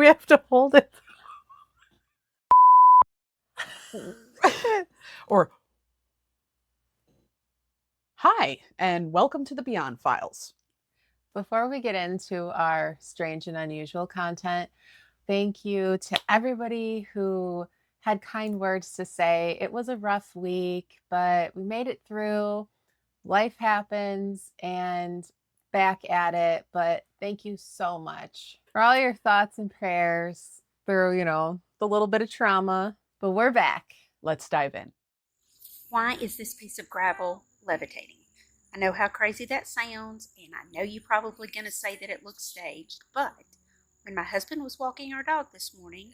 We have to hold it. Or, hi, and welcome to the Beyond Files. Before we get into our strange and unusual content, thank you to everybody who had kind words to say. It was a rough week, but we made it through. Life happens and back at it. But thank you so much for all your thoughts and prayers through, the little bit of trauma. But we're back. Let's dive in. Why is this piece of gravel levitating? I know how crazy that sounds, and I know you're probably going to say that it looks staged, but when my husband was walking our dog this morning,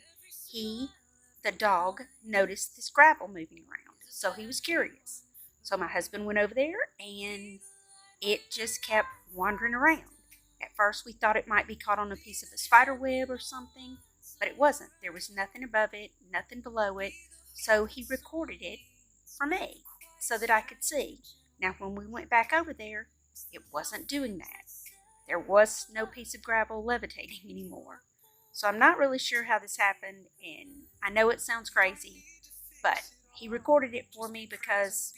the dog, noticed this gravel moving around, so he was curious. So my husband went over there, and it just kept wandering around. At first, we thought it might be caught on a piece of a spider web or something, but it wasn't. There was nothing above it, nothing below it, so he recorded it for me so that I could see. Now, when we went back over there, it wasn't doing that. There was no piece of gravel levitating anymore. So I'm not really sure how this happened, and I know it sounds crazy, but he recorded it for me because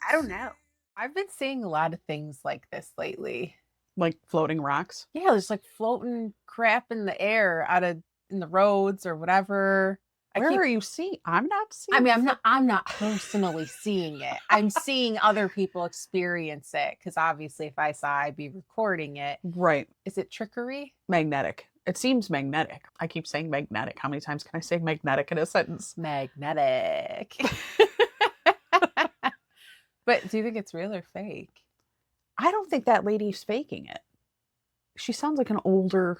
I don't know. I've been seeing a lot of things like this lately. Like floating rocks? Yeah, there's like floating crap in the air in the roads or whatever. Where are you seeing? I'm not seeing it. I'm not personally seeing it. I'm seeing other people experience it because obviously if I saw, I'd be recording it. Right. Is it trickery? Magnetic. It seems magnetic. I keep saying magnetic. How many times can I say magnetic in a sentence? Magnetic. But do you think it's real or fake? I don't think that lady's faking it. She sounds like an older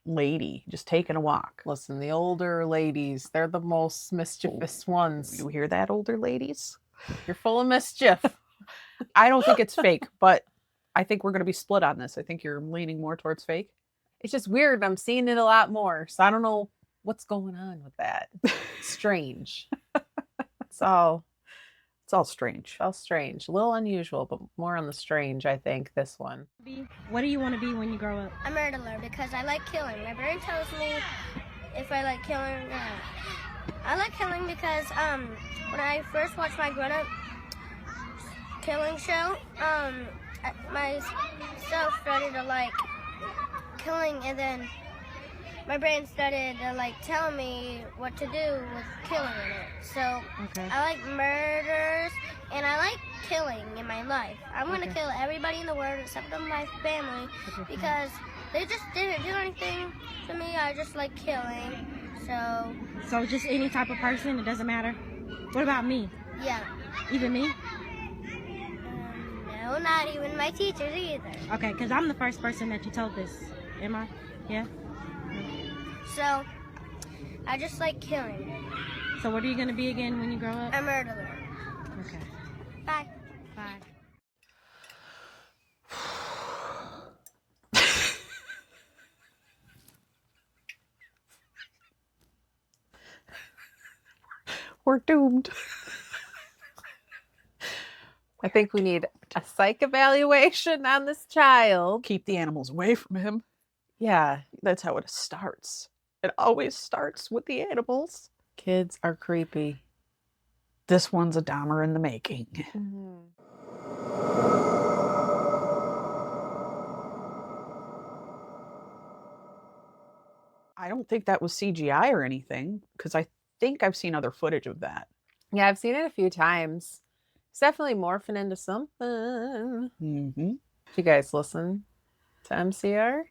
lady just taking a walk. Listen, the older ladies, they're the most mischievous ones. You hear that, older ladies? You're full of mischief. I don't think it's fake, but I think we're going to be split on this. I think you're leaning more towards fake. It's just weird. I'm seeing it a lot more. So I don't know what's going on with that. Strange. It's all strange. It's all strange. A little unusual, but more on the strange, I think, this one. What do you want to be when you grow up? A murderer because I like killing. My brain tells me if I like killing or not. I like killing because when I first watched my grown-up killing show, myself started to like killing, and then my brain started to like tell me what to do with killing in it. So okay. I like murders and I like killing in my life. I'm gonna kill everybody in the world except for my family because they just didn't do anything to me. I just like killing. So just any type of person, it doesn't matter. What about me? Yeah. Even me? No, not even my teachers either. Okay, because I'm the first person that you told this. Am I? Yeah? So, I just like killing. So what are you going to be again when you grow up? A murderer. Okay. Bye. Bye. We're doomed. I think we need a psych evaluation on this child. Keep the animals away from him. Yeah. That's how it starts. It always starts with the animals. Kids are creepy. This one's a Dahmer in the making. Mm-hmm. I don't think that was CGI or anything, because I think I've seen other footage of that. Yeah, I've seen it a few times. It's definitely morphing into something. Mm-hmm. Do you guys listen to MCR?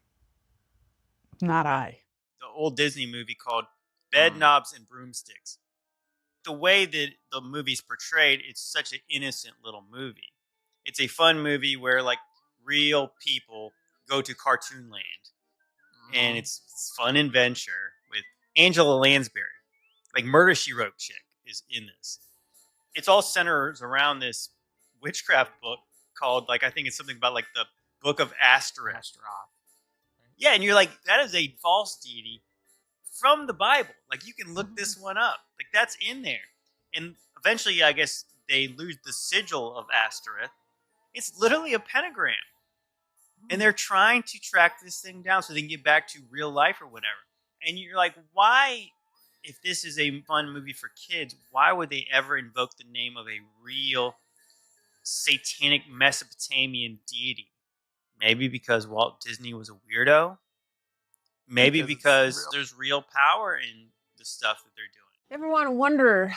Not I. The old Disney movie called Bedknobs and Broomsticks. The way that the movie's portrayed, it's such an innocent little movie. It's a fun movie where like real people go to cartoon land. And it's fun adventure with Angela Lansbury. Like Murder, She Wrote chick is in this. It's all centers around this witchcraft book called, like, I think it's something about like the Book of Astaroth. Yeah, and you're like, that is a false deity from the Bible. Like, you can look this one up. Like, that's in there. And eventually, I guess, they lose the sigil of Astaroth. It's literally a pentagram. And they're trying to track this thing down so they can get back to real life or whatever. And you're like, why, if this is a fun movie for kids, why would they ever invoke the name of a real satanic Mesopotamian deity? Maybe because Walt Disney was a weirdo. Maybe because there's real power in the stuff that they're doing. Ever want to wonder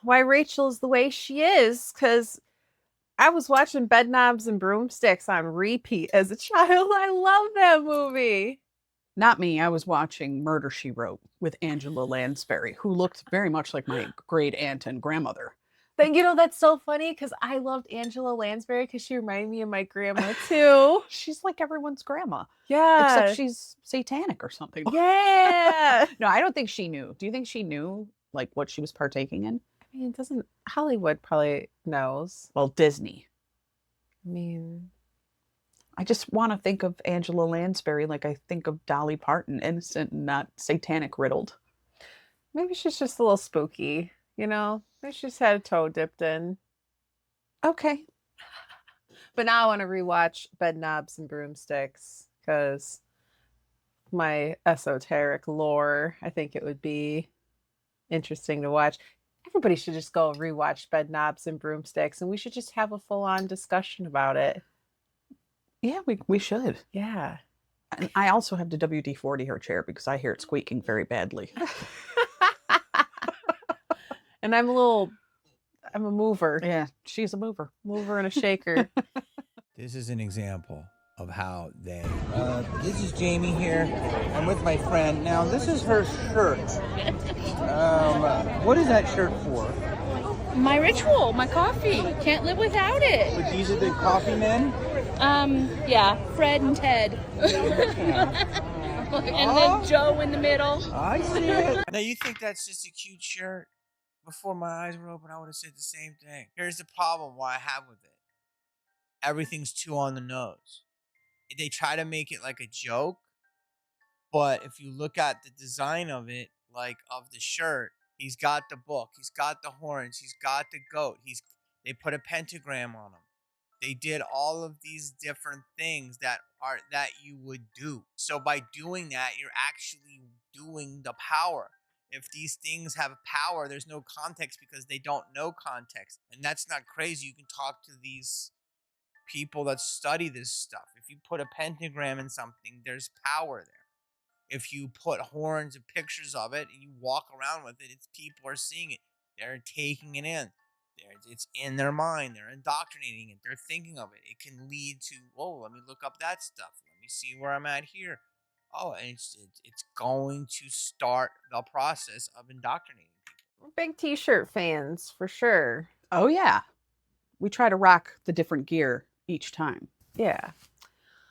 why Rachel is the way she is? Because I was watching Bedknobs and Broomsticks on repeat as a child. I love that movie. Not me. I was watching Murder, She Wrote with Angela Lansbury, who looked very much like my great aunt and grandmother. But that's so funny because I loved Angela Lansbury because she reminded me of my grandma too. She's like everyone's grandma. Yeah. Except she's satanic or something. Yeah. No, I don't think she knew. Do you think she knew like what she was partaking in? I mean, doesn't Hollywood probably knows? Well, Disney. I mean, I just want to think of Angela Lansbury like I think of Dolly Parton, innocent and not satanic riddled. maybe she's just a little spooky, Maybe she just had a toe dipped in. Okay. But now I want to rewatch Bedknobs and Broomsticks because my esoteric lore, I think it would be interesting to watch. Everybody should just go rewatch Bedknobs and Broomsticks, and we should just have a full-on discussion about it. Yeah, we should. Yeah. And I also have the WD-40 hair chair because I hear it squeaking very badly. And I'm a mover. Yeah, she's a mover. Mover and a shaker. This is an example of how they... this is Jamie here. I'm with my friend. Now, this is her shirt. What is that shirt for? My ritual, my coffee. Can't live without it. But these are the coffee men? Yeah, Fred and Ted. And then Joe in the middle. I see it. Now, you think that's just a cute shirt? Before my eyes were open, I would have said the same thing. Here's the problem why I have with it. Everything's too on the nose. They try to make it like a joke, but if you look at the design of it, like of the shirt, he's got the book, he's got the horns, he's got the goat, they put a pentagram on him. They did all of these different things that you would do. So by doing that, you're actually doing the power. If these things have power, there's no context because they don't know context. And that's not crazy. You can talk to these people that study this stuff. If you put a pentagram in something, there's power there. If you put horns and pictures of it and you walk around with it, people are seeing it. They're taking it in. It's in their mind. They're indoctrinating it. They're thinking of it. It can lead to, let me look up that stuff. Let me see where I'm at here. Oh, and it's going to start the process of indoctrinating people. We're big t-shirt fans, for sure. Oh, yeah. We try to rock the different gear each time. Yeah.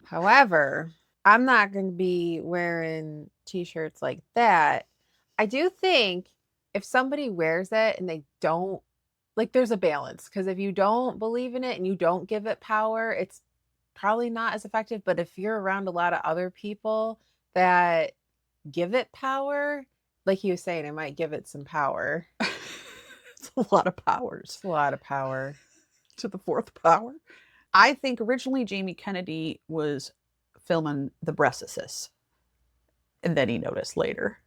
However, I'm not going to be wearing t-shirts like that. I do think if somebody wears it and they don't, there's a balance. Because if you don't believe in it and you don't give it power, it's probably not as effective. But if you're around a lot of other people that give it power, like you were saying, it might give it some power. It's a lot of powers. It's a lot of power. To the fourth power. I think originally Jamie Kennedy was filming the breastises. And then he noticed later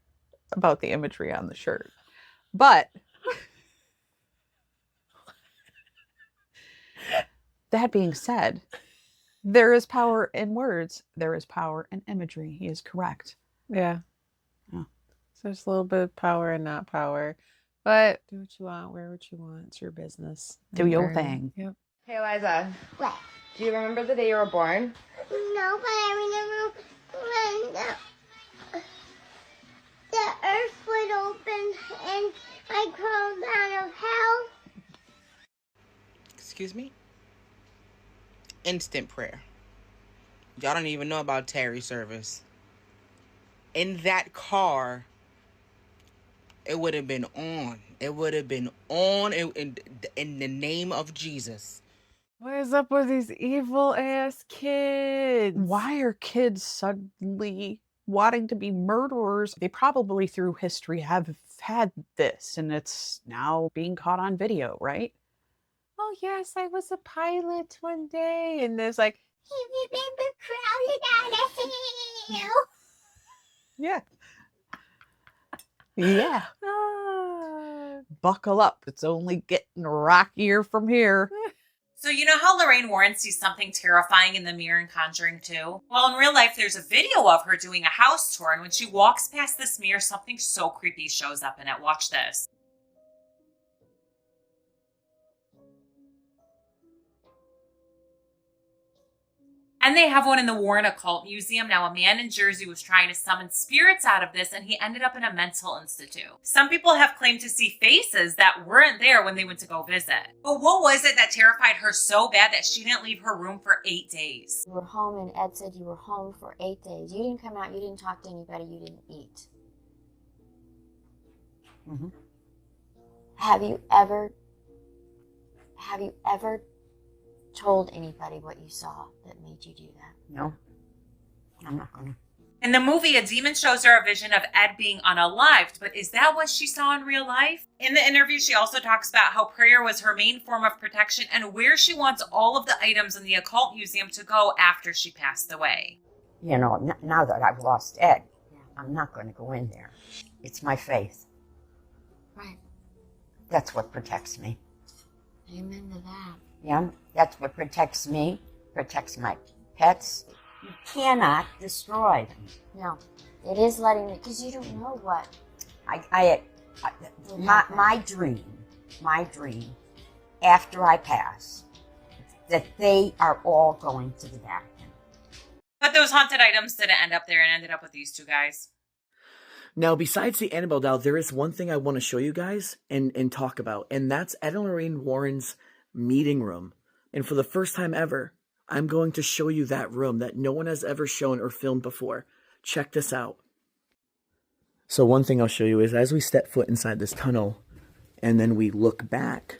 about the imagery on the shirt. But that being said, there is power in words. There is power in imagery. He is correct. Yeah. Oh. So there's a little bit of power and not power. But do what you want, wear what you want. It's your business. Do your thing. Yep. Hey, Eliza. What? Do you remember the day you were born? No, but I remember when the earth would open and I crawled out of hell. Excuse me? Instant prayer. Y'all don't even know about Terry service. In that car, it would have been on. It would have been on in the name of Jesus. What is up with these evil ass kids? Why are kids suddenly wanting to be murderers? They probably through history have had this, and it's now being caught on video, right? Oh, yes, I was a pilot one day. And there's like, I remember crawling out of hell. Yeah. Yeah. Buckle up. It's only getting rockier from here. So you know how Lorraine Warren sees something terrifying in the mirror in Conjuring 2? Well, in real life, there's a video of her doing a house tour, and when she walks past this mirror, something so creepy shows up in it. Watch this. And they have one in the Warren Occult Museum. Now, a man in Jersey was trying to summon spirits out of this, and he ended up in a mental institute. Some people have claimed to see faces that weren't there when they went to go visit. But what was it that terrified her so bad that she didn't leave her room for 8 days? You were home, and Ed said you were home for 8 days. You didn't come out, you didn't talk to anybody, you didn't eat. Mm-hmm. Have you ever told anybody what you saw that made you do that? No, I'm not gonna. In the movie, a demon shows her a vision of Ed being unalived, but is that what she saw in real life? In the interview, she also talks about how prayer was her main form of protection and where she wants all of the items in the occult museum to go after she passed away. You know, now that I've lost Ed, I'm not going to go in there. It's my faith. Right. That's what protects me. Amen to that. Yeah, that's what protects me, protects my pets. You cannot destroy them. No, it is letting me, because you don't know what. My dream, after I pass, that they are all going to the Vatican. But those haunted items didn't end up there and ended up with these two guys. Now, besides the Annabelle doll, there is one thing I want to show you guys and talk about, and that's Ed and Lorraine Warren's meeting room. And for the first time ever, I'm going to show you that room that no one has ever shown or filmed before. Check this out. So one thing I'll show you is as we step foot inside this tunnel and then we look back,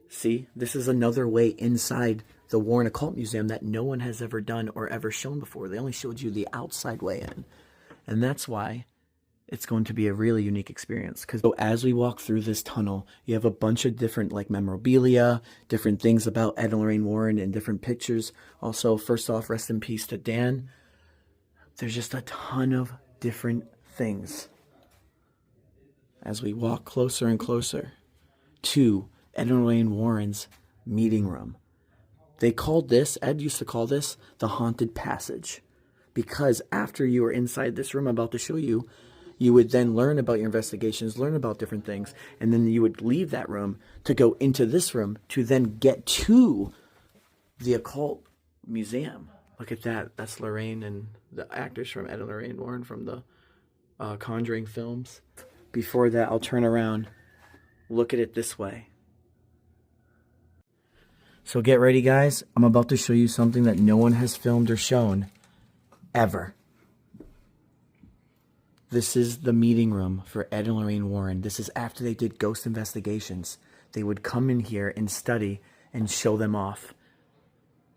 see, this is another way inside the Warren Occult Museum that no one has ever done or ever shown before. They only showed you the outside way in. And that's why it's going to be a really unique experience. Because as we walk through this tunnel, you have a bunch of different like memorabilia, different things about Ed and Lorraine Warren and different pictures. Also, first off, rest in peace to Dan. There's just a ton of different things. As we walk closer and closer to Ed and Lorraine Warren's meeting room. They called this, Ed used to call this, the Haunted Passage. Because after you were inside this room I'm about to show you, you would then learn about your investigations, learn about different things, and then you would leave that room to go into this room to then get to the occult museum. Look at that. That's Lorraine and the actors from Ed and Lorraine Warren from the Conjuring films. Before that, I'll turn around. Look at it this way. So get ready, guys. I'm about to show you something that no one has filmed or shown ever. This is the meeting room for Ed and Lorraine Warren. This is after they did ghost investigations. They would come in here and study and show them off.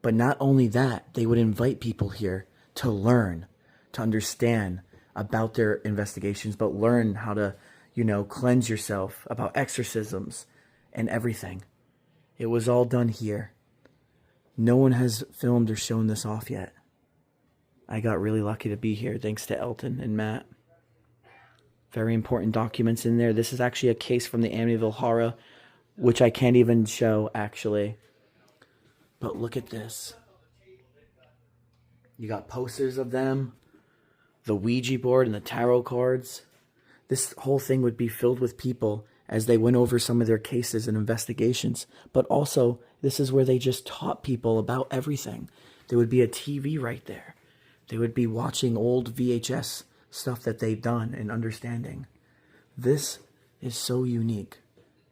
But not only that, they would invite people here to learn, to understand about their investigations, but learn how to, cleanse yourself, about exorcisms and everything. It was all done here. No one has filmed or shown this off yet. I got really lucky to be here thanks to Elton and Matt. Very important documents in there. This is actually a case from the Amityville Horror, which I can't even show, actually. But look at this. You got posters of them, the Ouija board and the tarot cards. This whole thing would be filled with people as they went over some of their cases and investigations. But also, this is where they just taught people about everything. There would be a TV right there. They would be watching old VHS stuff that they've done and understanding. This is so unique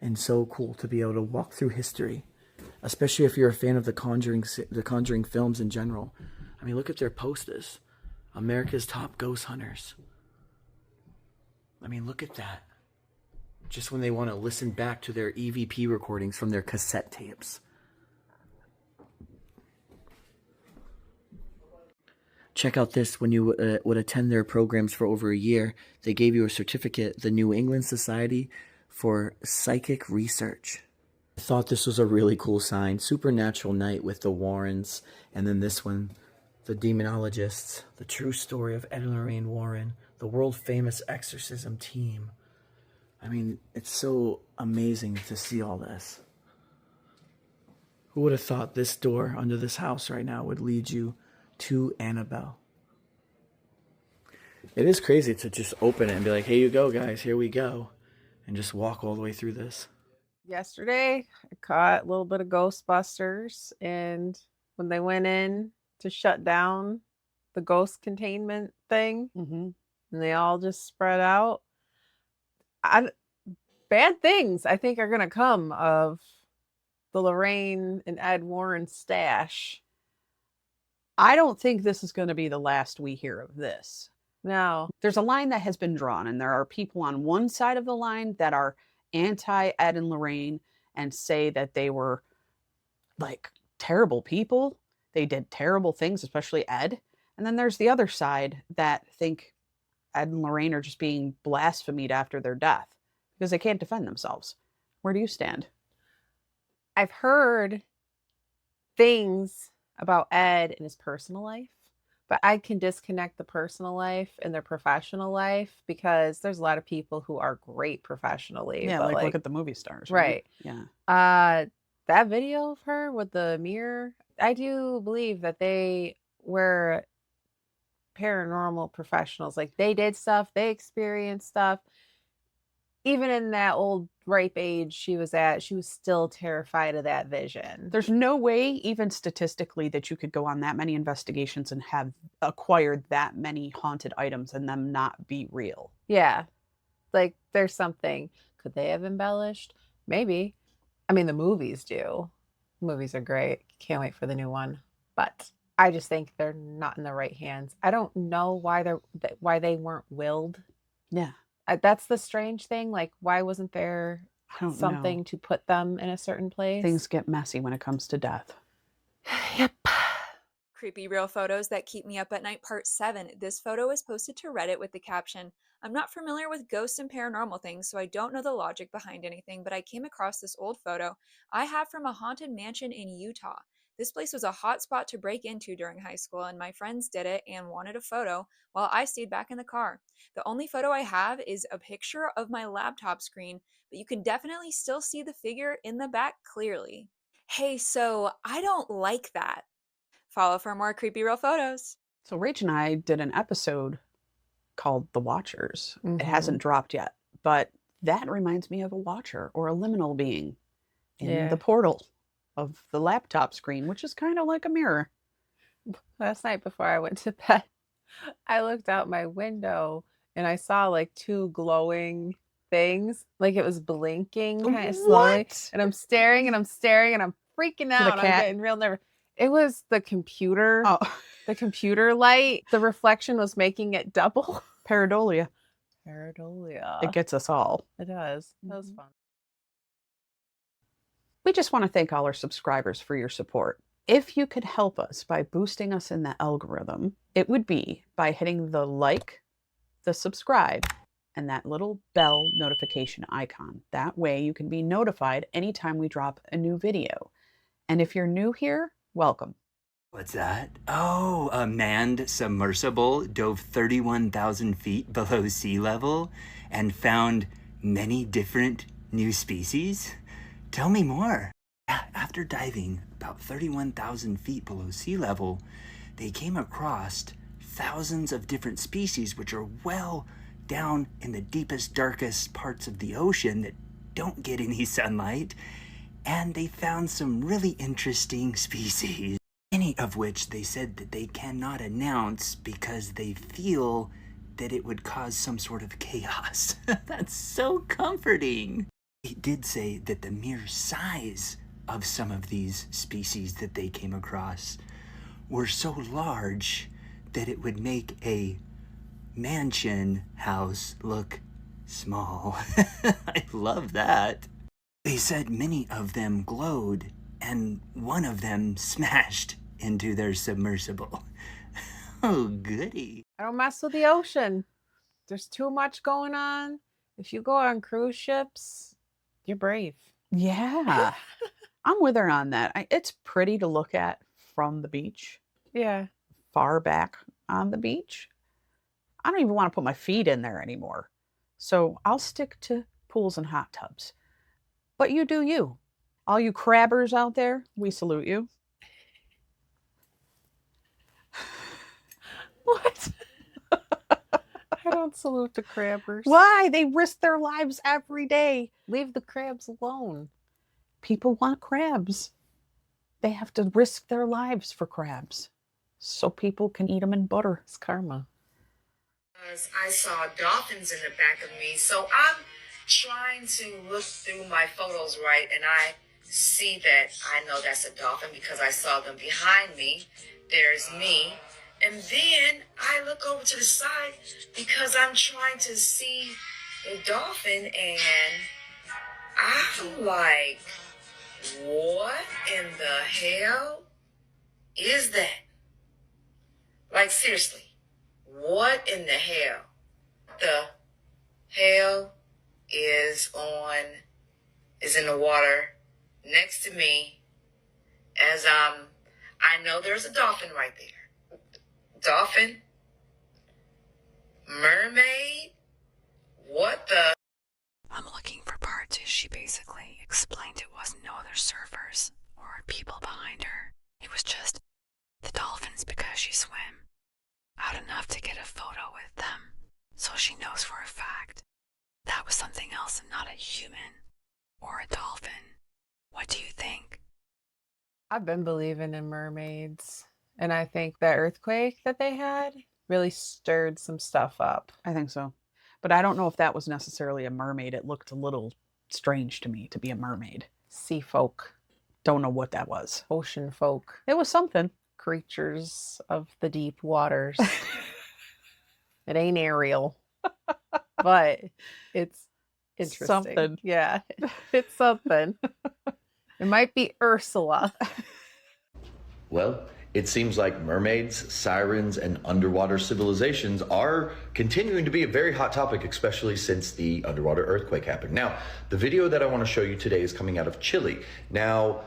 and so cool to be able to walk through history, especially if you're a fan of the Conjuring films in general. I mean, look at their posters. America's Top Ghost Hunters. I mean, look at that. Just when they want to listen back to their EVP recordings from their cassette tapes. Check out this. When you would attend their programs for over a year, they gave you a certificate, the New England Society for Psychic Research. I thought this was a really cool sign. Supernatural Night with the Warrens. And then this one, the Demonologists, the true story of Ed and Lorraine Warren, the world famous exorcism team. I mean, it's so amazing to see all this. Who would have thought this door under this house right now would lead you to Annabelle? It is crazy to just open it and be like, here you go, guys, here we go. And just walk all the way through this. Yesterday, I caught a little bit of Ghostbusters, and when they went in to shut down the ghost containment thing, and they all just spread out, bad things I think are going to come of the Lorraine and Ed Warren stash. I don't think this is going to be the last we hear of this. No. There's a line that has been drawn, and there are people on one side of the line that are anti-Ed and Lorraine and say that they were like terrible people. They did terrible things, especially Ed. And then there's the other side that think Ed and Lorraine are just being blasphemed after their death because they can't defend themselves. Where do you stand? I've heard things about Ed in his personal life, but I can disconnect the personal life and their professional life because there's a lot of people who are great professionally. Yeah, but like look at the movie stars. Right. Yeah. That video of her with the mirror, I do believe that they were paranormal professionals. Like they did stuff, they experienced stuff. Even in that old ripe age she was at, she was still terrified of that vision. There's no way, even statistically, that you could go on that many investigations and have acquired that many haunted items and them not be real. Yeah. Like there's something. Could they have embellished? Maybe. I mean, the movies do. Movies are great. Can't wait for the new one. But I just think they're not in the right hands. I don't know why they weren't willed. Yeah. That's the strange thing. Like, why wasn't there something to put them in a certain place? Things get messy when it comes to death. Yep. Creepy Real Photos That Keep Me Up at Night Part 7. This photo was posted to Reddit with the caption, "I'm not familiar with ghosts and paranormal things, so I don't know the logic behind anything, but I came across this old photo I have from a haunted mansion in Utah. This place was a hot spot to break into during high school, and my friends did it and wanted a photo while I stayed back in the car. The only photo I have is a picture of my laptop screen, but you can definitely still see the figure in the back clearly. Hey, so I don't like that. Follow for more creepy real photos." So Rach and I did an episode called The Watchers. It hasn't dropped yet, but that reminds me of a watcher or a liminal being in the portal of the laptop screen, which is kind of like a mirror. Last night before I went to bed, I looked out my window and I saw like two glowing things, like it was blinking kind of slowly. And I'm staring and I'm staring and I'm freaking out. I'm getting real nervous. It was the computer. The computer light. The reflection was making it double. Pareidolia. Pareidolia. It gets us all. It does. That was fun. We just want to thank all our subscribers for your support. If you could help us by boosting us in the algorithm, it would be by hitting the like, the subscribe, and that little bell notification icon. That way you can be notified anytime we drop a new video. And if you're new here, welcome. What's that? Oh, a manned submersible dove 31,000 feet below sea level and found many different new species? Tell me more. After diving about 31,000 feet below sea level, they came across thousands of different species which are well down in the deepest, darkest parts of the ocean that don't get any sunlight. And they found some really interesting species, many of which they said that they cannot announce because they feel that it would cause some sort of chaos. That's so comforting. It did say that the mere size of some of these species that they came across were so large that it would make a mansion house look small. I love that. They said many of them glowed and one of them smashed into their submersible. Oh, goody. I don't mess with the ocean. There's too much going on. If you go on cruise ships, you're brave. Yeah. I'm with her on that. It's pretty to look at from the beach. Yeah. Far back on the beach. I don't even want to put my feet in there anymore. So I'll stick to pools and hot tubs. But you do you. All you crabbers out there, we salute you. What? I don't salute the crabbers. Why? They risk their lives every day. Leave the crabs alone. People want crabs. They have to risk their lives for crabs so people can eat them in butter. It's karma. I saw dolphins in the back of me, so I'm trying to look through my photos, right, and I see that I know that's a dolphin because I saw them behind me. There's me. And then I look over to the side because I'm trying to see the dolphin, and I'm like, what in the hell is that? Like, seriously, what in the hell? The hell is in the water next to me as I know there's a dolphin right there. Dolphin? Mermaid? What the? I'm looking for part 2. She basically explained it wasn't no other surfers or people behind her. It was just the dolphins because she swam out enough to get a photo with them. So she knows for a fact that was something else and not a human or a dolphin. What do you think? I've been believing in mermaids. And I think that earthquake that they had really stirred some stuff up. I think so. But I don't know if that was necessarily a mermaid. It looked a little strange to me to be a mermaid. Sea folk. Don't know what that was. Ocean folk. It was something. Creatures of the deep waters. It ain't Ariel. But it's interesting. Something. Yeah, it's something. It might be Ursula. Well, it seems like mermaids, sirens, and underwater civilizations are continuing to be a very hot topic, especially since the underwater earthquake happened. Now, the video that I want to show you today is coming out of Chile. Now,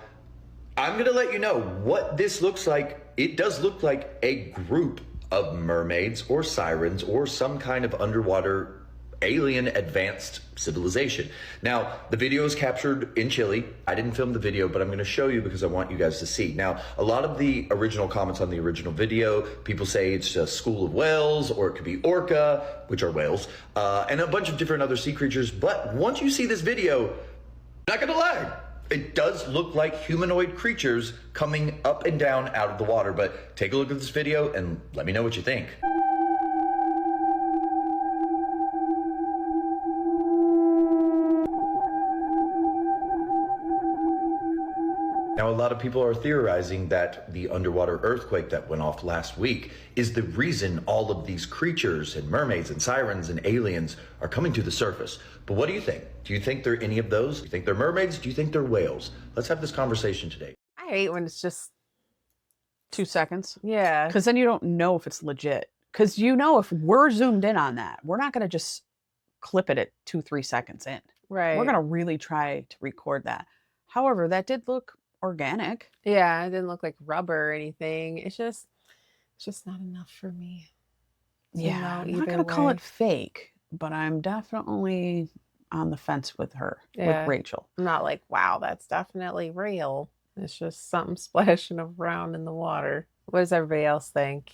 I'm going to let you know what this looks like. It does look like a group of mermaids or sirens or some kind of underwater alien advanced civilization. Now, the video is captured in Chile. I didn't film the video, but I'm going to show you because I want you guys to see. Now, a lot of the original comments on the original video, people say it's a school of whales, or it could be orca, which are whales, and a bunch of different other sea creatures. But once you see this video, I'm not going to lie, it does look like humanoid creatures coming up and down out of the water. But take a look at this video and let me know what you think. Now, a lot of people are theorizing that the underwater earthquake that went off last week is the reason all of these creatures and mermaids and sirens and aliens are coming to the surface. But what do you think? Do you think they're any of those? Do you think they're mermaids? Do you think they're whales? Let's have this conversation today. I hate when it's just 2 seconds. Yeah. Because then you don't know if it's legit. Because you know if we're zoomed in on that, we're not going to just clip it at 2-3 seconds in. Right. We're going to really try to record that. However, that did look organic. Yeah, it didn't look like rubber or anything. It's just not enough for me. Yeah, I'm not gonna call it fake, but I'm definitely on the fence with her, with Rachel. I'm not like, wow, that's definitely real. It's just something splashing around in the water. What does everybody else think?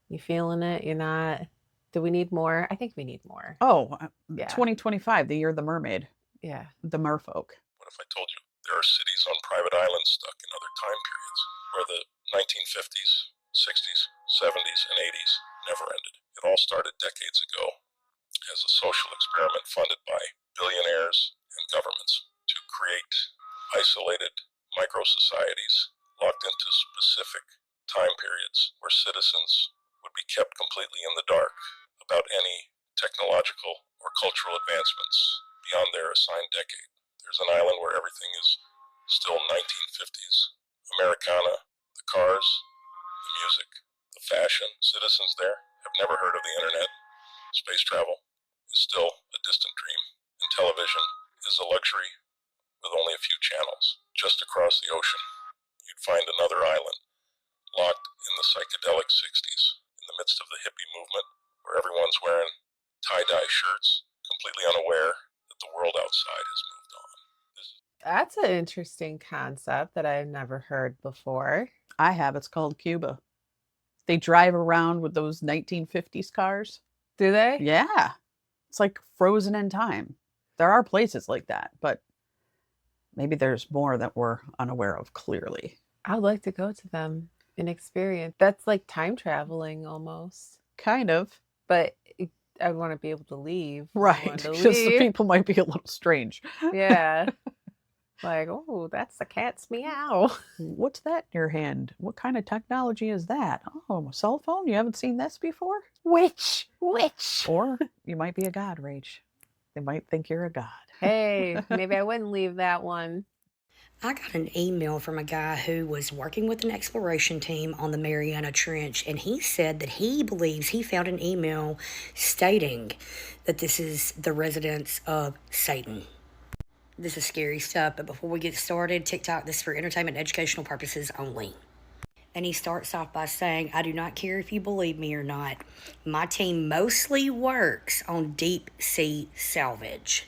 You feeling it? You're not? Do we need more? I think we need more. Oh, yeah. 2025, the year of the mermaid. Yeah. The merfolk. What if I told you there are cities on private islands stuck in other time periods where the 1950s, 60s, 70s, and 80s never ended? It all started decades ago as a social experiment funded by billionaires and governments to create isolated micro-societies locked into specific time periods where citizens would be kept completely in the dark about any technological or cultural advancements beyond their assigned decade. There's an island where everything is still 1950s. Americana, the cars, the music, the fashion. Citizens there have never heard of the internet. Space travel is still a distant dream. And television is a luxury with only a few channels. Just across the ocean, you'd find another island locked in the psychedelic 60s in the midst of the hippie movement where everyone's wearing tie-dye shirts, completely unaware that the world outside has moved on. That's an interesting concept that I've never heard before. I have. It's called Cuba. They drive around with those 1950s cars. Do they? Yeah. It's like frozen in time. There are places like that, but maybe there's more that we're unaware of clearly. I'd like to go to them and experience. That's like time traveling almost. Kind of. But I want to be able to leave. Right. Because the people might be a little strange. Yeah. Like, oh, that's the cat's meow. What's that in your hand? What kind of technology is that? Oh, a cell phone? You haven't seen this before? Witch. Or you might be a god, Rach. They might think you're a god. Hey, maybe I wouldn't leave that one. I got an email from a guy who was working with an exploration team on the Mariana Trench, and he said that he believes he found an email stating that this is the residence of Satan. This is scary stuff, but before we get started, TikTok, this is for entertainment and educational purposes only. And he starts off by saying, I do not care if you believe me or not. My team mostly works on deep sea salvage.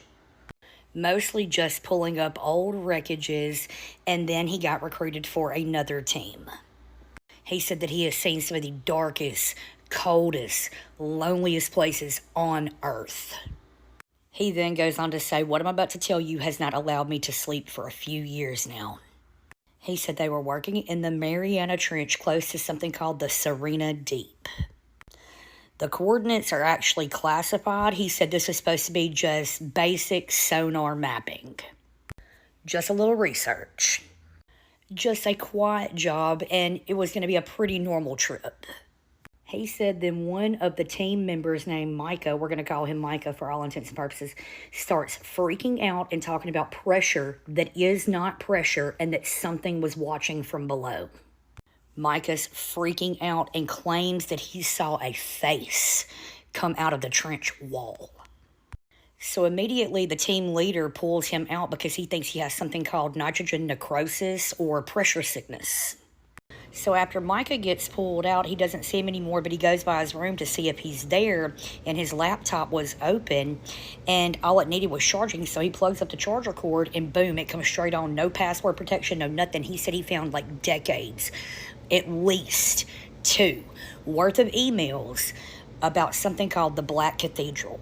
Mostly just pulling up old wreckages, and then he got recruited for another team. He said that he has seen some of the darkest, coldest, loneliest places on Earth. He then goes on to say, what I'm about to tell you has not allowed me to sleep for a few years now. He said they were working in the Mariana Trench close to something called the Serena Deep. The coordinates are actually classified. He said this is supposed to be just basic sonar mapping. Just a little research. Just a quiet job, and it was going to be a pretty normal trip. He said then one of the team members named Micah, we're going to call him Micah for all intents and purposes, starts freaking out and talking about pressure that is not pressure and that something was watching from below. Micah's freaking out and claims that he saw a face come out of the trench wall. So immediately the team leader pulls him out because he thinks he has something called nitrogen necrosis or pressure sickness. So after Micah gets pulled out, he doesn't see him anymore, but he goes by his room to see if he's there, and his laptop was open, and all it needed was charging, so he plugs up the charger cord, and boom, it comes straight on. No password protection, no nothing. He said he found like decades, at least 2 worth of emails about something called the Black Cathedral.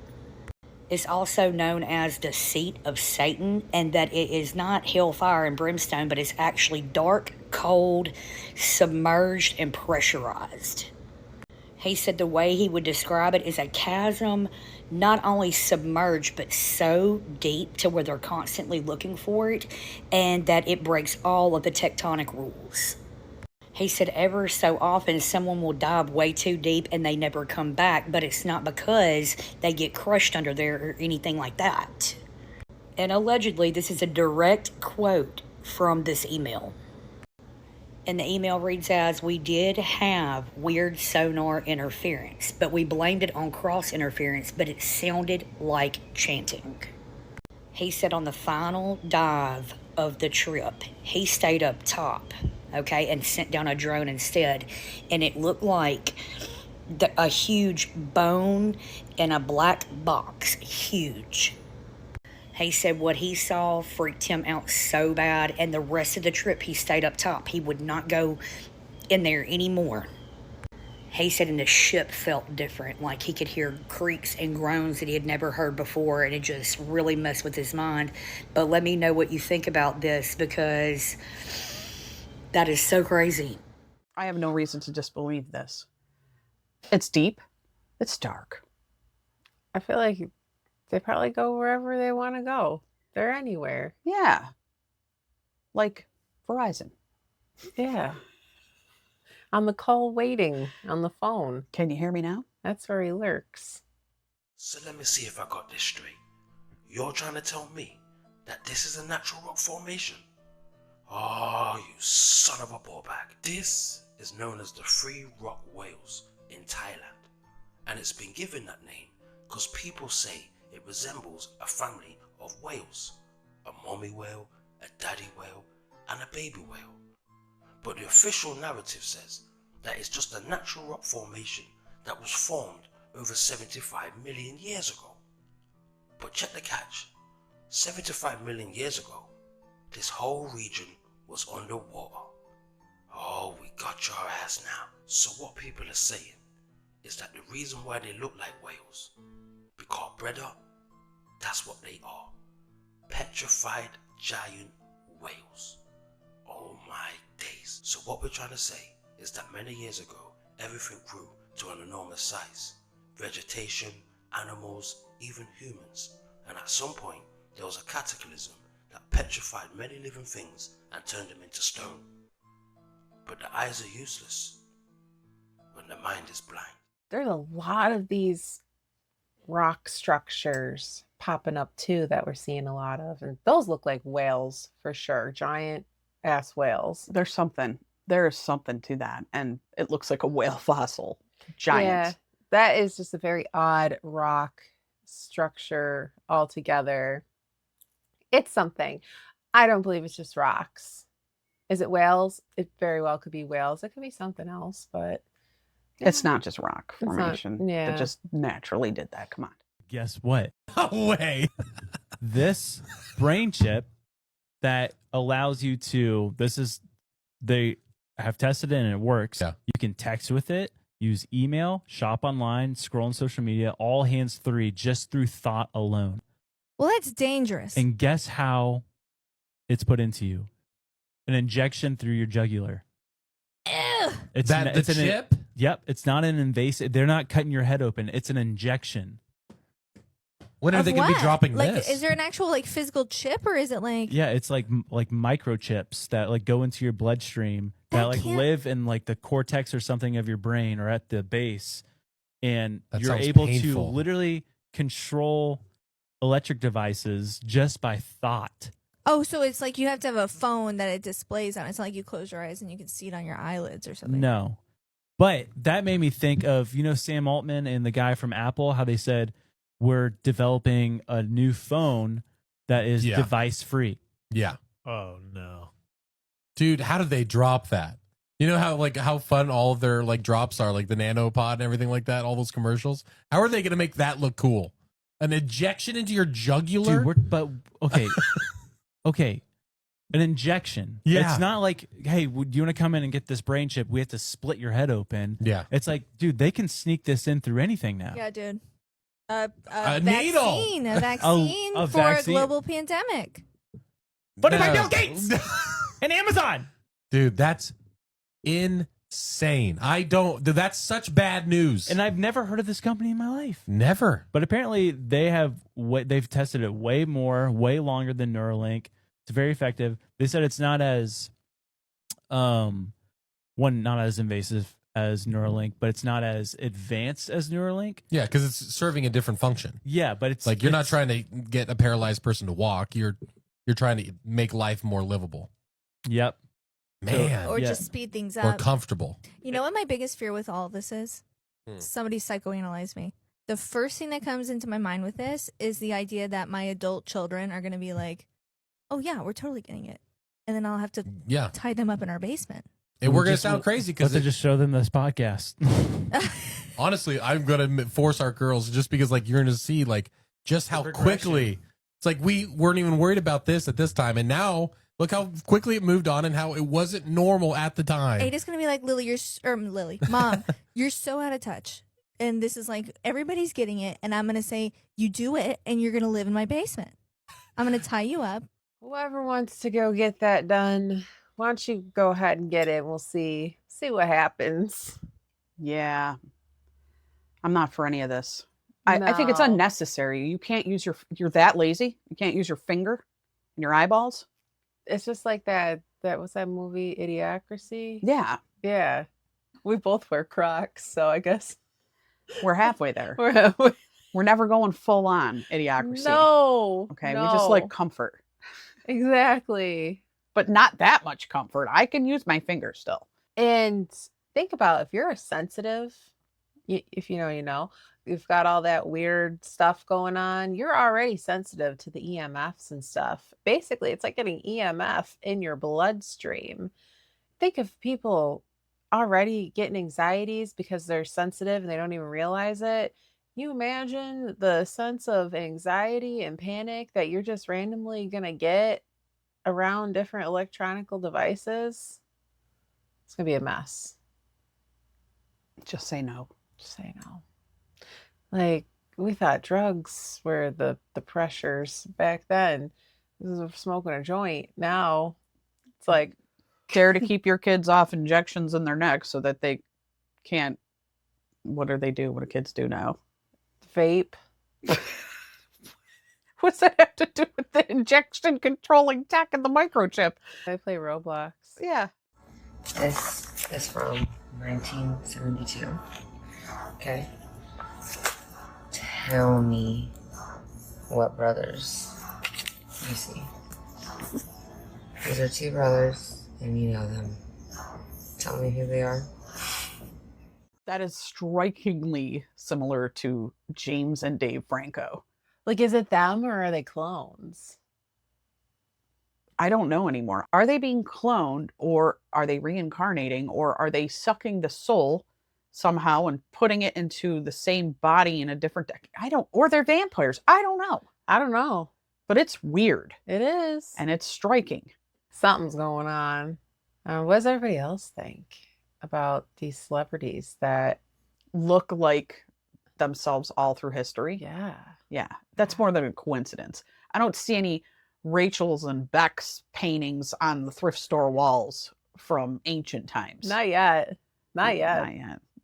It's also known as the seat of Satan, and that it is not hellfire and brimstone, but it's actually dark, cold, submerged, and pressurized. He said the way he would describe it is a chasm, not only submerged, but so deep to where they're constantly looking for it, and that it breaks all of the tectonic rules. He said ever so often someone will dive way too deep and they never come back, but it's not because they get crushed under there or anything like that. And allegedly, this is a direct quote from this email. And the email reads as, we did have weird sonar interference, but we blamed it on cross interference, but it sounded like chanting. He said on the final dive of the trip, he stayed up top, okay, and sent down a drone instead, and it looked like a huge bone in a black box, huge. He said what he saw freaked him out so bad, and the rest of the trip he stayed up top. He would not go in there anymore. He said and the ship felt different, like he could hear creaks and groans that he had never heard before, and it just really messed with his mind. But let me know what you think about this, because that is so crazy. I have no reason to disbelieve this. It's deep. It's dark. I feel like they probably go wherever they want to go. They're anywhere. Yeah. Like Verizon. Yeah. On the call waiting on the phone. Can you hear me now? That's where he lurks. So let me see if I got this straight. You're trying to tell me that this is a natural rock formation? Oh, you son of a ballbag. This is known as the Free Rock Whales in Thailand. And it's been given that name because people say it resembles a family of whales. A mommy whale, a daddy whale, and a baby whale. But the official narrative says that it's just a natural rock formation that was formed over 75 million years ago. But check the catch. 75 million years ago, this whole region was underwater. Oh, we got your ass now. So what people are saying is that the reason why they look like whales, because brother, that's what they are. Petrified giant whales. Oh my days. So what we're trying to say is that many years ago, everything grew to an enormous size. Vegetation, animals, even humans. And at some point, there was a cataclysm that petrified many living things and turned them into stone. But the eyes are useless when the mind is blind. There's a lot of these rock structures popping up too that we're seeing a lot of. And those look like whales for sure. Giant ass whales. There is something to that. And it looks like a whale fossil. Giant. Yeah, that is just a very odd rock structure altogether. It's something. I don't believe it's just rocks. Is it whales? It very well could be whales. It could be something else, but It's not just rock It's not- formation. yeah. It just naturally did that. Come on. Guess what? Away. This brain chip that allows you to, they have tested it and it works. Yeah. You can text with it, use email, shop online, scroll on social media, all hands free just through thought alone. Well, that's dangerous. And guess how it's put into you? An injection through your jugular. Ew. It's The chip? Yep. It's not an invasive. They're not cutting your head open. It's an injection. When are Of they going to be what? dropping Like, this? is there an actual like physical chip, or is it like? Yeah, it's like microchips that like go into your bloodstream that like live in like the cortex or something of your brain or at the base, and That you're sounds able painful. to literally control electric devices just by thought. Oh, so it's like you have to have a phone that it displays on. It's not like you close your eyes and you can see it on your eyelids or something. No, but that made me think of Sam Altman and the guy from Apple, how they said we're developing a new phone that is Yeah. device free. Yeah. Oh no, Dude, how did they drop that? You know how fun all of their like drops are, like the nanopod and everything like that, all those commercials? How are they going to make that look cool? An injection into your jugular? Dude, okay. Okay, an injection. Yeah. It's not like, hey, do you want to come in and get this brain chip? We have to split your head open. Yeah. It's like, dude, they can sneak this in through anything now. Yeah, dude. A Vaccine, needle. a vaccine A for vaccine. a global pandemic. Funded by No. Bill Gates and Amazon. Dude, that's insane. That's such bad news. And I've never heard of this company in my life. Never. But apparently they've tested it way longer than Neuralink. It's very effective. They said it's not as not as invasive as Neuralink, but it's not as advanced as Neuralink. Yeah, because it's serving a different function. Yeah, but it's Like you're not it's- trying to get a paralyzed person to walk. You're trying to make life more livable. Yep. Man. Or yeah. just speed things Or up. comfortable. You know what my biggest fear with all of this is? Somebody psychoanalyze me. The first thing that comes into my mind with this is the idea that my adult children are going to be like, oh yeah, we're totally getting it. And then I'll have to Yeah. tie them up in our basement. And we're going to Just- sound crazy Let because them just show them this podcast. honestly, I'm going to force our girls just because like you're going to see like just how quickly it's like we weren't even worried about this at this time. And now look how quickly it moved on and how it wasn't normal at the time. Ada's going to be like, Mom, you're so out of touch. And this is like, everybody's getting it. And I'm going to say, you do it and you're going to live in my basement. I'm going to tie you up. Whoever wants to go get that done, why don't you go ahead and get it? We'll see what happens. Yeah. I'm not for any of this. I think it's No. unnecessary. You can't use you're that lazy. You can't use your finger and your eyeballs. It's just like that was that movie Idiocracy. Yeah. Yeah. We both wear Crocs, so I guess We're halfway there. we're halfway. We're never going full on idiocracy. No. Okay. We just like comfort, Exactly. but not that much comfort. I can use my fingers still. And think about if you're a sensitive, if you know, you know, you've got all that weird stuff going on, you're already sensitive to the EMFs and stuff. Basically, it's like getting EMF in your bloodstream. Think of people already getting anxieties because they're sensitive and they don't even realize it. You imagine the sense of anxiety and panic that you're just randomly going to get around different electronical devices? It's going to be a mess. Just say no. Just say no. Like, we thought drugs were the pressures back then. This is smoking a joint. Now it's like, care to keep your kids off injections in their neck so that they can't. What do they do? What do kids do now? Vape. What's that have to do with the injection controlling tech and the microchip? They play Roblox. Yeah. This is from 1972. Okay. Tell me what brothers you see. These are two brothers, and you know them. Tell me who they are. That is strikingly similar to James and Dave Franco. Like, is it them or are they clones? I don't know anymore. Are they being cloned, or are they reincarnating, or are they sucking the soul somehow and putting it into the same body in a different or they're vampires. I don't know. But it's weird. It is. And it's striking. Something's going on. What does everybody else think about these celebrities that look like themselves all through history? Yeah. That's more than a coincidence. I don't see any Rachel's and Beck's paintings on the thrift store walls from ancient times. Not yet.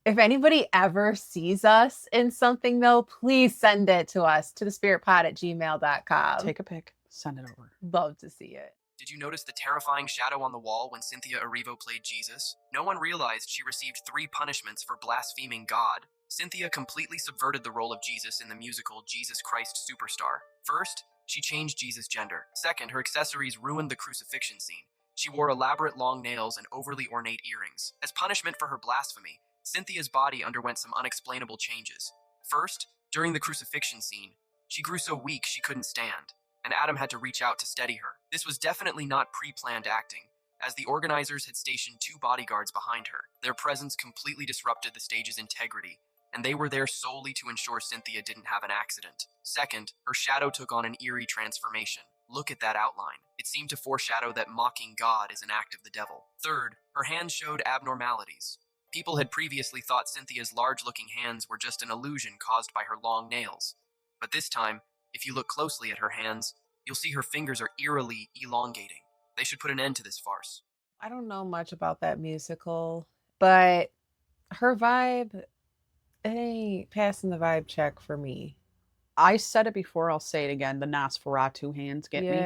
If anybody ever sees us in something, though, please send it to us to thespiritpod@gmail.com. Take a pic. Send it over. Love to see it. Did you notice the terrifying shadow on the wall when Cynthia Erivo played Jesus? No one realized she received 3 punishments for blaspheming God. Cynthia completely subverted the role of Jesus in the musical Jesus Christ Superstar. First, she changed Jesus' gender. Second, her accessories ruined the crucifixion scene. She wore elaborate long nails and overly ornate earrings. As punishment for her blasphemy, Cynthia's body underwent some unexplainable changes. First, during the crucifixion scene, she grew so weak she couldn't stand, and Adam had to reach out to steady her. This was definitely not pre-planned acting, as the organizers had stationed 2 bodyguards behind her. Their presence completely disrupted the stage's integrity, and they were there solely to ensure Cynthia didn't have an accident. Second, her shadow took on an eerie transformation. Look at that outline. It seemed to foreshadow that mocking God is an act of the devil. Third, her hands showed abnormalities. People had previously thought Cynthia's large-looking hands were just an illusion caused by her long nails. But this time, if you look closely at her hands, you'll see her fingers are eerily elongating. They should put an end to this farce. I don't know much about that musical, but her vibe, it ain't passing the vibe check for me. I said it before, I'll say it again. The Nosferatu hands get me.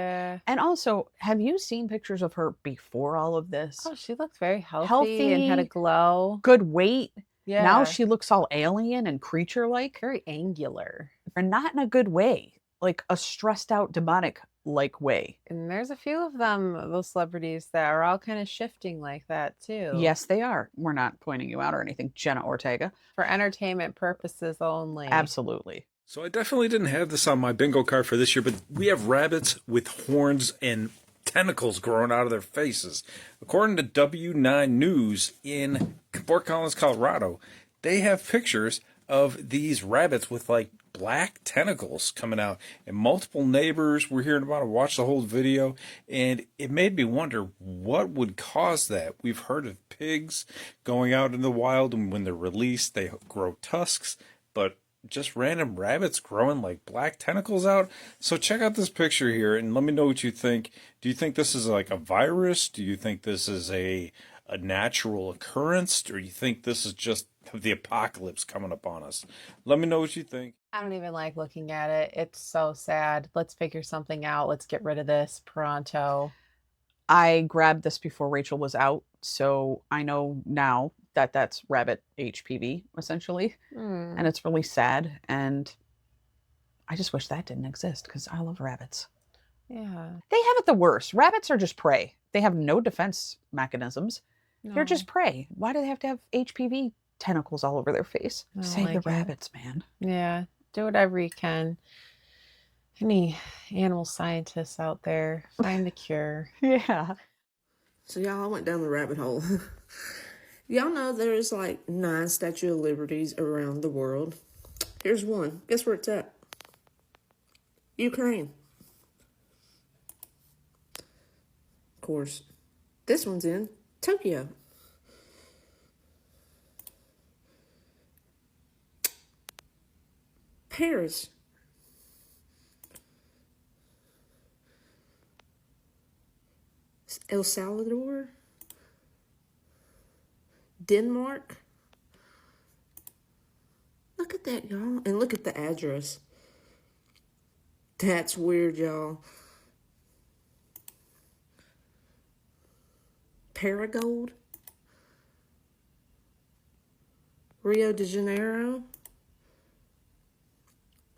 And also, have you seen pictures of her before all of this? Oh, she looked very healthy and had a glow. Good weight. Yeah. Now she looks all alien and creature-like. Very angular. And not in a good way. Like a stressed out, demonic-like way. And there's a few of them, those celebrities, that are all kind of shifting like that, too. Yes, they are. We're not pointing you out or anything. Jenna Ortega. For entertainment purposes only. Absolutely. So I definitely didn't have this on my bingo card for this year, but we have rabbits with horns and tentacles growing out of their faces. According to W9 News in Fort Collins, Colorado, they have pictures of these rabbits with like black tentacles coming out, and multiple neighbors were hearing about it, watched the whole video, and it made me wonder what would cause that. We've heard of pigs going out in the wild, and when they're released, they grow tusks, but just random rabbits growing like black tentacles out. So check out this picture here and let me know what you think. Do you think this is like a virus? Do you think this is a natural occurrence? Or do you think this is just the apocalypse coming upon us? Let me know what you think. I don't even like looking at it. It's so sad. Let's figure something out. Let's get rid of this pronto. I grabbed this before Rachel was out, so I know now that that's rabbit HPV, essentially. And it's really sad, and I just wish that didn't exist, because I love rabbits. Yeah. They have it the worst. Rabbits are just prey. They have no defense mechanisms. No. They're just prey. Why do they have to have HPV tentacles all over their face? I don't Save like the it. rabbits, man. Yeah. Do whatever you can. Any animal scientists out there, find the cure. Yeah. So y'all, I went down the rabbit hole. Y'all know there's like 9 Statue of Liberties around the world. Here's one. Guess where it's at? Ukraine. Of course, this one's in Tokyo. Paris. El Salvador. Denmark. Look at that, y'all. And look at the address. That's weird, y'all. Paragold. Rio de Janeiro.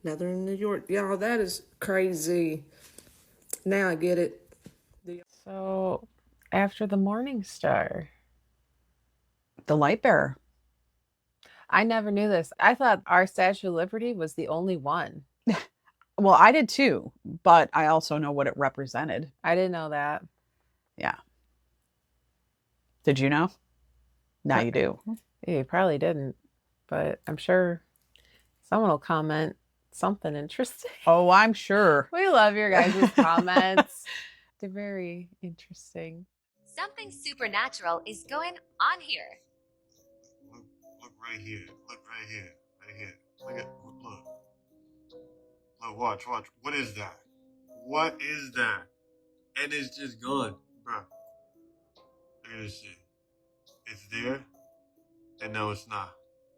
Another in New York. Y'all, that is crazy. Now I get it. So, after the Morning Star. The light bearer. I never knew this. I thought our Statue of Liberty was the only one. Well, I did too, but I also know what it represented. I didn't know that. Yeah. Did you know? Now you do. Yeah, you probably didn't, but I'm sure someone will comment something interesting. Oh, I'm sure. We love your guys' comments. They're very interesting. Something supernatural is going on here. Look right here. Look right here. Right here. Look. Look, watch. What is that? What is that? And it's just gone, bro. Look at this shit. It's there, and now it's not.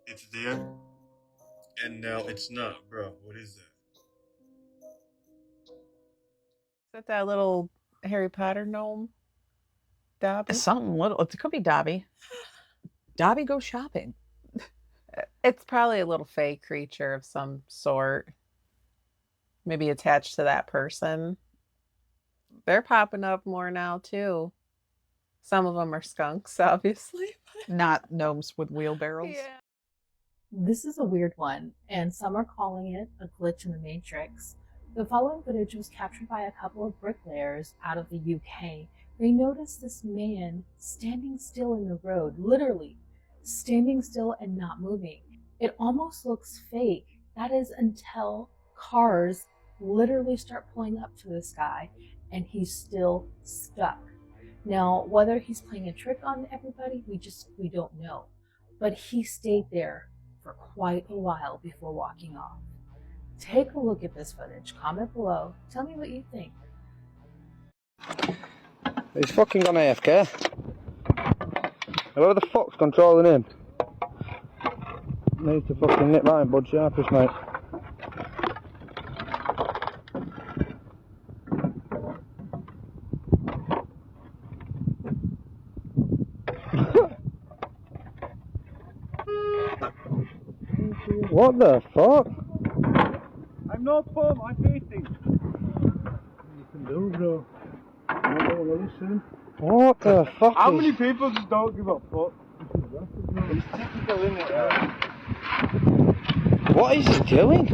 It's there, and now it's not, bro. What is that? Is that little Harry Potter gnome? Dobby? Something little. It could be Dobby. Dobby goes shopping. It's probably a little fey creature of some sort. Maybe attached to that person. They're popping up more now, too. Some of them are skunks, obviously. Not gnomes with wheelbarrows. Yeah. This is a weird one, and some are calling it a glitch in the Matrix. The following footage was captured by a couple of bricklayers out of the UK. They noticed this man standing still in the road, literally standing still and not moving. It almost looks fake. That is until cars literally start pulling up to this guy and he's still stuck. Now, whether he's playing a trick on everybody, we don't know. But he stayed there for quite a while before walking off. Take a look at this footage. Comment below. Tell me what you think. He's fucking gone AFK. Whoever the fuck's controlling him needs to fucking nip right and bud sharpish, mate. What the fuck? I'm not home, I'm waiting. You can do, bro. I don't want to listen. What the fuck? How many people just don't give a fuck? It's typical, isn't it? What is he doing?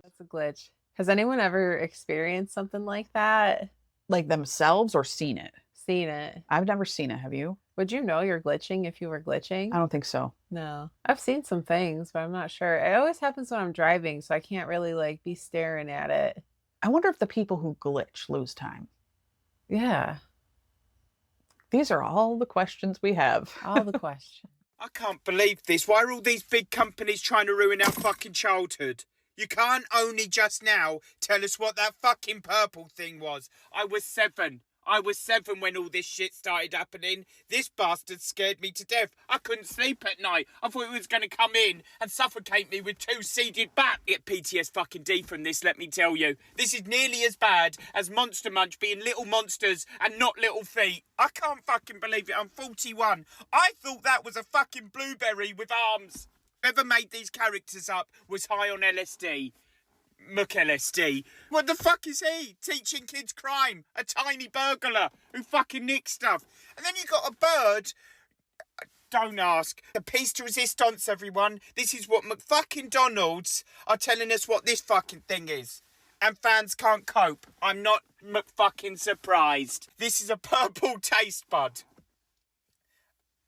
That's a glitch. Has anyone ever experienced something like that? Like themselves or seen it? Seen it. I've never seen it. Have you? Would you know you're glitching if you were glitching? I don't think so. No. I've seen some things, but I'm not sure. It always happens when I'm driving, so I can't really like be staring at it. I wonder if the people who glitch lose time. Yeah. These are all the questions we have. All the questions. I can't believe this. Why are all these big companies trying to ruin our fucking childhood? You can't only just now tell us what that fucking purple thing was. I was 7. I was 7 when all this shit started happening. This bastard scared me to death. I couldn't sleep at night. I thought it was going to come in and suffocate me with 2 seeded bats. Get PTSD from this, let me tell you. This is nearly as bad as Monster Munch being little monsters and not little feet. I can't fucking believe it. I'm 41. I thought that was a fucking blueberry with arms. Whoever made these characters up was high on LSD. LSD. What the fuck is he? Teaching kids crime. A tiny burglar who fucking nicks stuff. And then you got a bird. Don't ask. The piece de resistance, everyone. This is what McFucking Donalds are telling us what this fucking thing is. And fans can't cope. I'm not McFucking surprised. This is a purple taste bud.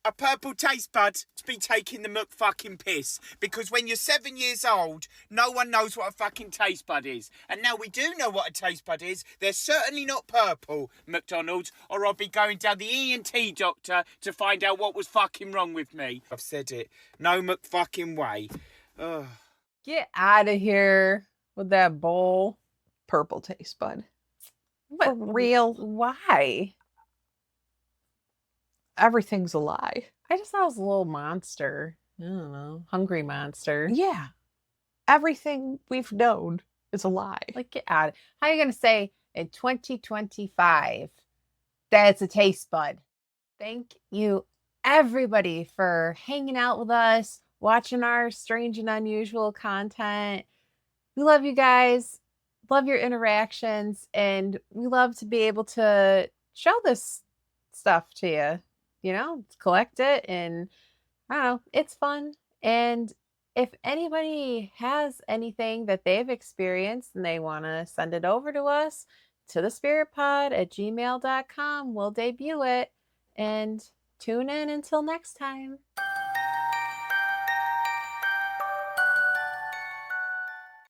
A purple taste bud to be taking the fucking piss. Because when you're 7 years old, no one knows what a fucking taste bud is. And now we do know what a taste bud is. They're certainly not purple, McDonald's, or I'll be going down the ENT doctor to find out what was fucking wrong with me. I've said it. No fucking way. Ugh. Get out of here with that bowl. Purple taste bud. What? For real? Why? Everything's a lie. I just thought it was a little monster. I don't know. Hungry monster. Yeah. Everything we've known is a lie. Like, get out. How are you going to say in 2025 that it's a taste bud? Thank you, everybody, for hanging out with us, watching our strange and unusual content. We love you guys. Love your interactions. And we love to be able to show this stuff to you. You know, collect it, and I don't know, it's fun. And if anybody has anything that they've experienced and they want to send it over to us, to the spiritpod@gmail.com, we'll debut it. And tune in until next time.